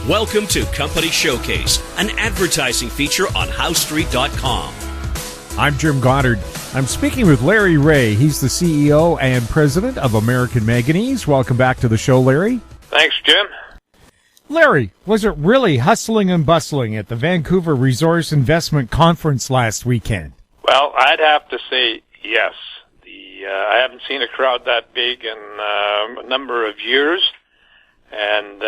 Welcome to Company Showcase, an advertising feature on HowStreet.com. I'm Jim Goddard. I'm speaking with Larry Reaugh. He's the CEO and president of American Manganese. Welcome back to the show, Larry. Thanks, Jim. Larry, was it really hustling and bustling at the Vancouver Resource Investment Conference last weekend? Well, I'd have to say yes. I haven't seen a crowd that big in a number of years. And,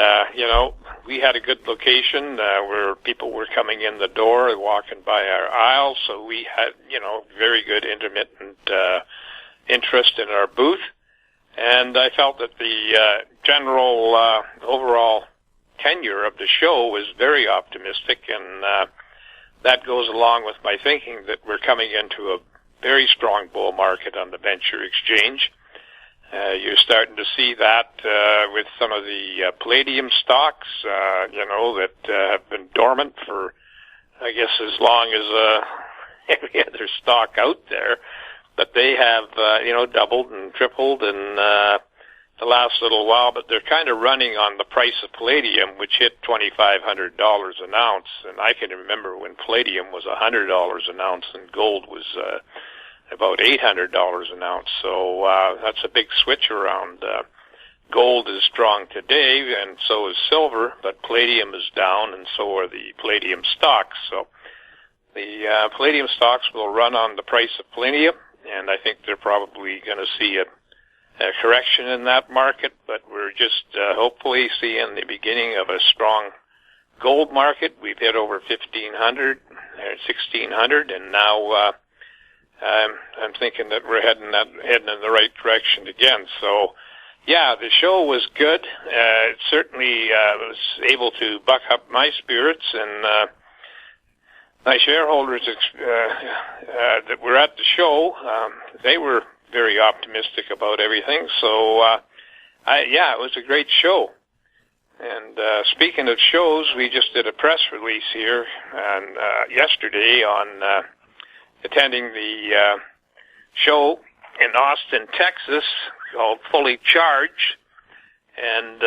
we had a good location where people were coming in the door and walking by our aisle, so we had, very good intermittent interest in our booth. And I felt that the general overall tenure of the show was very optimistic, and that goes along with my thinking that we're coming into a very strong bull market on the venture exchange. You're starting to see that with some of the palladium stocks, that have been dormant for, I guess, as long as every other stock out there. But they have, doubled and tripled in the last little while. But they're kind of running on the price of palladium, which hit $2,500 an ounce. And I can remember when palladium was $100 an ounce and gold was about $800 an ounce. So that's a big switch around. Gold is strong today, and so is silver, but palladium is down, and so are the palladium stocks. So the palladium stocks will run on the price of palladium, and I think they're probably going to see a correction in that market, but we're just hopefully seeing the beginning of a strong gold market. We've hit over 1,500, 1,600, and now I'm thinking that we're heading in the right direction again. So, yeah, the show was good. It certainly was able to buck up my spirits, and my shareholders that were at the show, they were very optimistic about everything. So, it was a great show. And speaking of shows, we just did a press release here yesterday on attending the show in Austin, Texas, called Fully Charged, and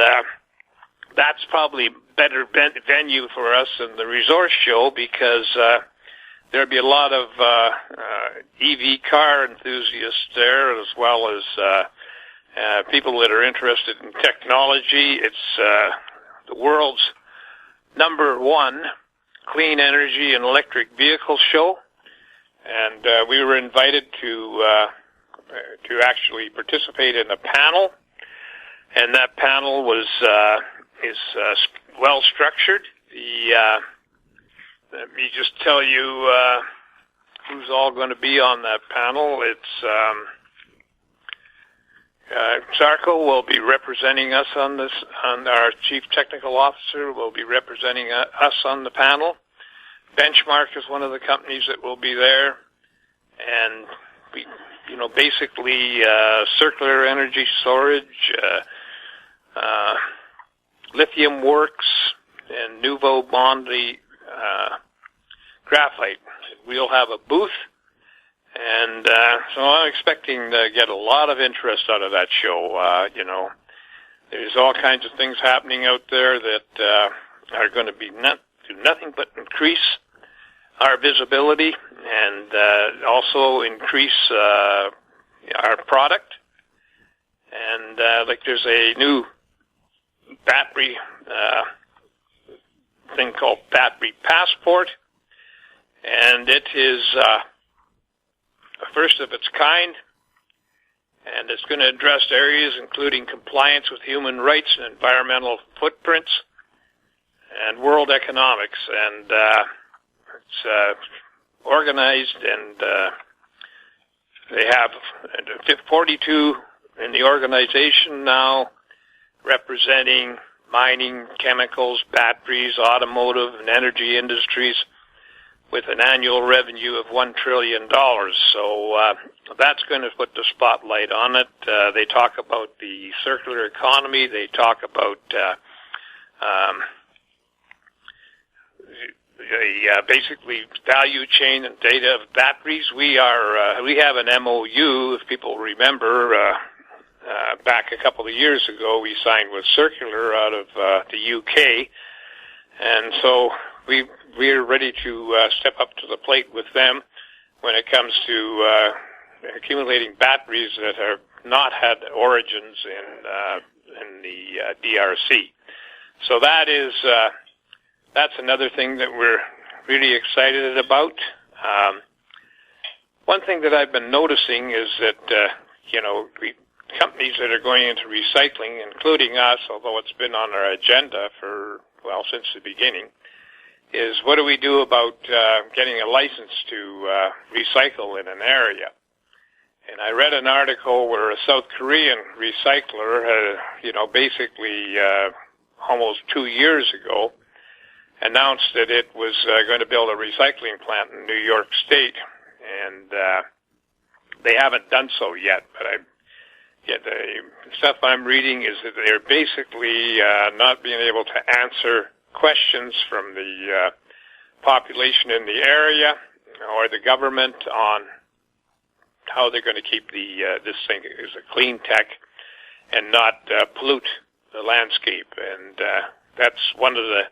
that's probably a better venue for us than the resource show because there'll be a lot of EV car enthusiasts there, as well as people that are interested in technology. It's the world's #1 clean energy and electric vehicle show. And we were invited to actually participate in a panel, and that panel is well structured. Let me just tell you who's all going to be on that panel. It's Sarko will be representing us on this, and our Chief Technical Officer will be representing us on the panel. Benchmark is one of the companies that will be there, and we, basically circular energy storage, Lithium works, and Nouveau Bondi graphite. We'll have a booth, and so I'm expecting to get a lot of interest out of that show. There's all kinds of things happening out there that are going to be do nothing but increase our visibility and also increase our product. And there's a new battery thing called Battery Passport, and it is the first of its kind, and it's going to address areas including compliance with human rights and environmental footprints and world economics. And it's organized, and they have 42 in the organization now, representing mining, chemicals, batteries, automotive, and energy industries, with an annual revenue of $1 trillion. So that's going to put the spotlight on it. They talk about the circular economy. They talk about basically value chain and data of batteries. We have an MOU, if people remember, back a couple of years ago, we signed with Circular out of the UK, And so we're ready to step up to the plate with them when it comes to accumulating batteries that have not had origins in the DRC. So that's another thing that we're really excited about. One thing that I've been noticing is that companies that are going into recycling, including us, although it's been on our agenda since the beginning, is what do we do about getting a license to recycle in an area? And I read an article where a South Korean recycler had, basically almost 2 years ago announced that it was going to build a recycling plant in New York State, and they haven't done so yet. But the stuff I'm reading is that they're basically not being able to answer questions from the population in the area or the government on how they're going to keep this thing as a clean tech and not pollute the landscape. And that's one of the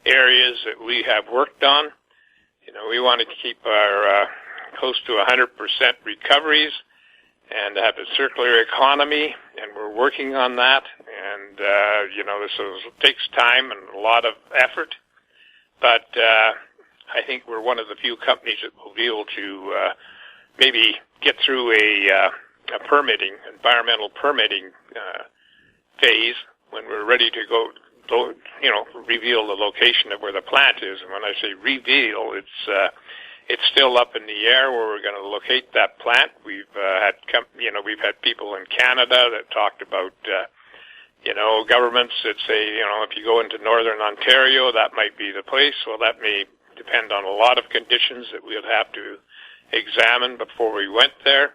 areas that we have worked on. We want to keep our close to 100% recoveries and have a circular economy, and we're working on that. And, this takes time and a lot of effort, but I think we're one of the few companies that will be able to maybe get through a environmental permitting phase when we're ready to go, reveal the location of where the plant is. And when I say reveal, it's still up in the air where we're going to locate that plant. We've had people in Canada that talked about, governments that say, if you go into northern Ontario, that might be the place. Well, that may depend on a lot of conditions that we'll have to examine before we went there.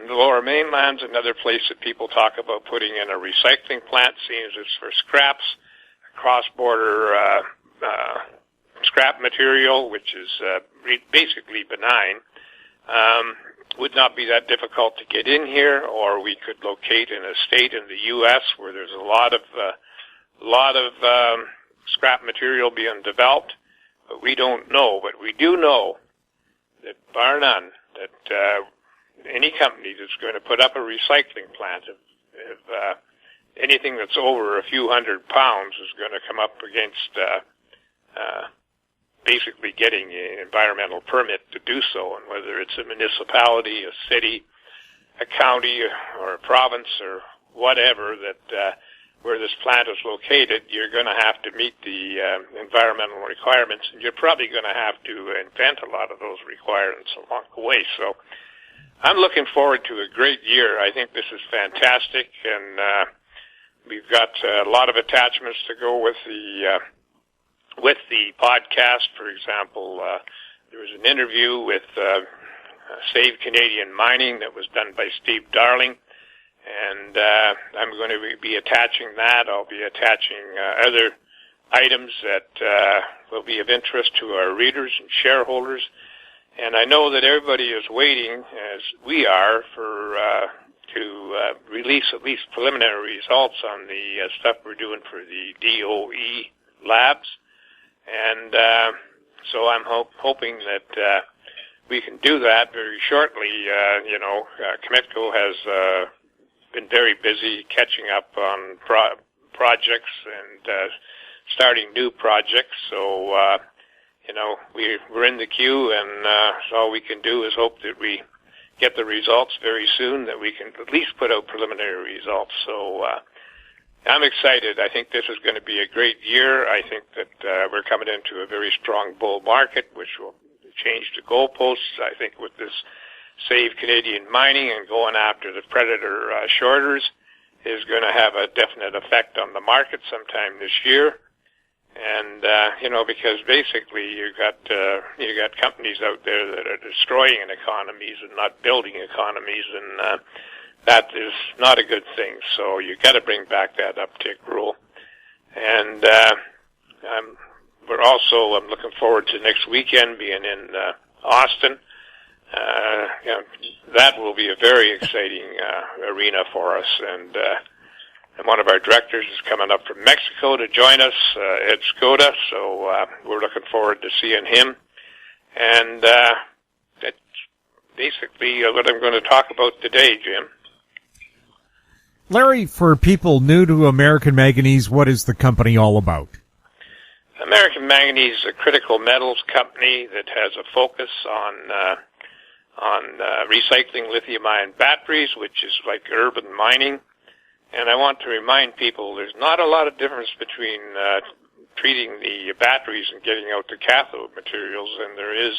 The Lower Mainland's another place that people talk about putting in a recycling plant, seeing as it's for scraps, cross-border scrap material, which is basically benign. Would not be that difficult to get in here, or we could locate in a state in the U.S. where there's a lot of scrap material being developed, but we don't know. But we do know that, bar none, that any company that's going to put up a recycling plant, if anything that's over a few hundred pounds is going to come up against basically getting an environmental permit to do so, and whether it's a municipality, a city, a county, or a province, or whatever, that where this plant is located, you're going to have to meet the environmental requirements, and you're probably going to have to invent a lot of those requirements along the way. So I'm looking forward to a great year. I think this is fantastic, and we've got a lot of attachments to go with the podcast. For example, there was an interview with Save Canadian Mining that was done by Steve Darling, and I'm going to be attaching that. I'll be attaching other items that will be of interest to our readers and shareholders. And I know that everybody is waiting, as we are, to release at least preliminary results on the stuff we're doing for the DOE labs. And so I'm hoping that we can do that very shortly. Cometco has been very busy catching up on projects and starting new projects. So, we're in the queue, and all we can do is hope that we get the results very soon, that we can at least put out preliminary results. So I'm excited. I think this is going to be a great year. I think that we're coming into a very strong bull market, which will change the goalposts. I think with this Save Canadian Mining and going after the predator shorters is going to have a definite effect on the market sometime this year. And because basically you got companies out there that are destroying economies and not building economies, and that is not a good thing. So you got to bring back that uptick rule. And I'm looking forward to next weekend being in Austin. That will be a very exciting arena for us, and And one of our directors is coming up from Mexico to join us, Ed Skoda, so we're looking forward to seeing him. And that's basically what I'm going to talk about today, Jim. Larry, for people new to American Manganese, what is the company all about? American Manganese is a critical metals company that has a focus on recycling lithium-ion batteries, which is like urban mining. And I want to remind people there's not a lot of difference between treating the batteries and getting out the cathode materials than there is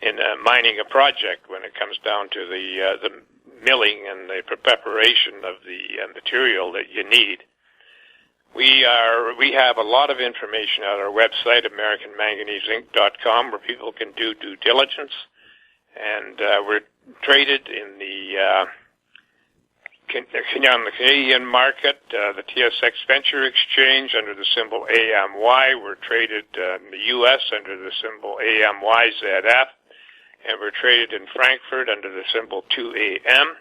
in mining a project when it comes down to the milling and the preparation of the material that you need. We have a lot of information at our website, AmericanManganeseInc.com, where people can do due diligence, and we're traded in on the Canadian market, the TSX Venture Exchange under the symbol AMY. We're traded in the U.S. under the symbol AMYZF, and we're traded in Frankfurt under the symbol 2AM,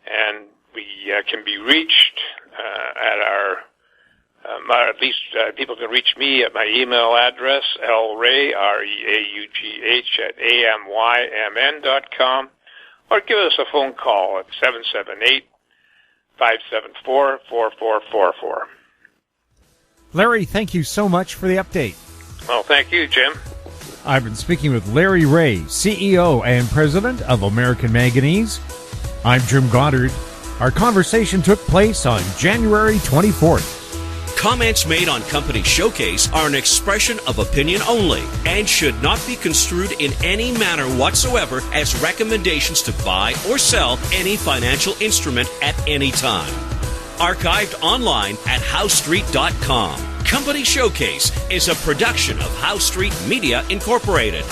and we can be reached at our at least people can reach me at my email address, lreaugh, R-E-A-U-G-H, at amymn.com, or give us a phone call at 778-574-4444. Larry, thank you so much for the update. Well, thank you, Jim. I've been speaking with Larry Reaugh, CEO and President of American Manganese. I'm Jim Goddard. Our conversation took place on January 24th. Comments made on Company Showcase are an expression of opinion only and should not be construed in any manner whatsoever as recommendations to buy or sell any financial instrument at any time. Archived online at HowStreet.com. Company Showcase is a production of How Street Media Incorporated.